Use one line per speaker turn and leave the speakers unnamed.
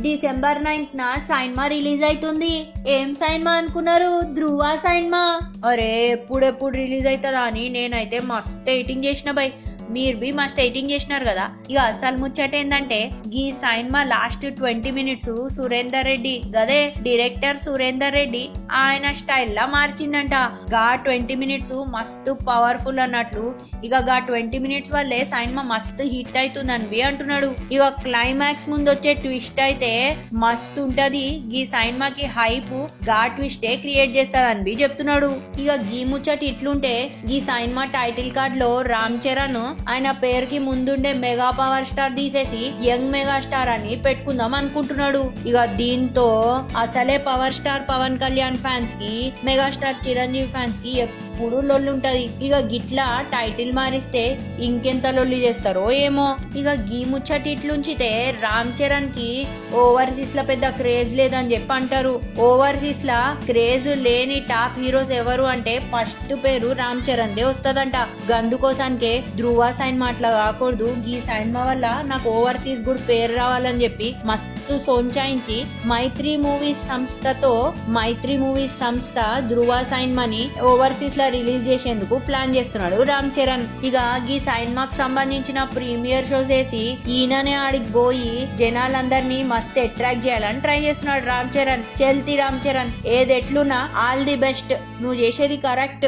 December 9th సైన్మా release అవుతుంది. ఏం సైన్మా అనుకున్నారు? ధ్రువ సైన్మా. అరే ఎప్పుడెప్పుడు రిలీజ్ అవుతుందా అని నేనైతే మస్తు ఎయిటింగ్ చేసిన బై. మీరు బి మస్తు ఎయిటింగ్ చేసినారు కదా. ఇక అసలు ముచ్చట ఏంటంటే ఈ సైన్మా లాస్ట్ 20 minutes సురేందర్ రెడ్డి గదే డైరెక్టర్ సురేందర్ రెడ్డి ఆయన స్టైల్లా మార్చిండంట. గా 20 minutes మస్తు పవర్ఫుల్ అన్నట్లు. ఇక గా 20 minutes వల్లే సైన్మా మస్తు హిట్ అవుతుందని అంటున్నాడు. ఇక క్లైమాక్స్ ముందు వచ్చే ట్విస్ట్ అయితే మస్తు ఉంటది. ఈ సైన్మాకి హైప్ గా ట్విస్టే క్రియేట్ చేస్తారని చెప్తున్నాడు. ఇక గీ ముచ్చట ఇట్లుంటే ఈ సైన్మా టైటిల్ కార్డ్ లో రామ్ చరణ్ ఆయన పేరుకి ముందుండే మెగా పవర్ స్టార్ తీసేసి యంగ్ మెగా స్టార్ అని పెట్టుకుందాం అనుకుంటున్నాడు. ఇక దీంతో అసలే power star Pawan Kalyan fans కి మెగాస్టార్ చిరంజీవి ఫ్యాన్స్ కి ఎప్పుడు లొల్లి ఉంటది. ఇక గిట్లా టైటిల్ మారిస్తే ఇంకెంత లొల్లి చేస్తారో ఏమో. ఇక గీ ముచ్చటి ఇట్లుంచితే రామ్ చరణ్ కి ఓవర్సీస్ లా పెద్ద క్రేజ్ లేదని చెప్పి అంటారు. ఓవర్సీస్ లా క్రేజ్ లేని టాప్ హీరోస్ ఎవరు అంటే ఫస్ట్ పేరు రామ్ చరణ్ దే వస్తదంట. గందుకోసానికే ధ్రువ సైన్మా అట్లా కాకూడదు, ఈ సైన్మా వల్ల నాకు ఓవర్సీస్ కూడా పేరు రావాలని చెప్పి మస్తు సోంచాయించి మైత్రి మూవీస్ సంస్థ ధ్రువ సైన్మాని ఓవర్సీస్ లా రిలీజ్ చేసేందుకు ప్లాన్ చేస్తున్నాడు రామ్ చరణ్. ఇక ఈ సైన్మాకి సంబంధించిన ప్రీమియర్ షోస్ వేసి ఈయననే ఆడికి పోయి జనాలందరినీ మస్తు అట్రాక్ట్ చేయాలని ట్రై చేస్తున్నాడు రామ్ చరణ్. చెల్తి రామ్ చరణ్, ఏది ఎట్లున్నా ఆల్ ది బెస్ట్, నువ్వు చేసేది కరెక్ట్.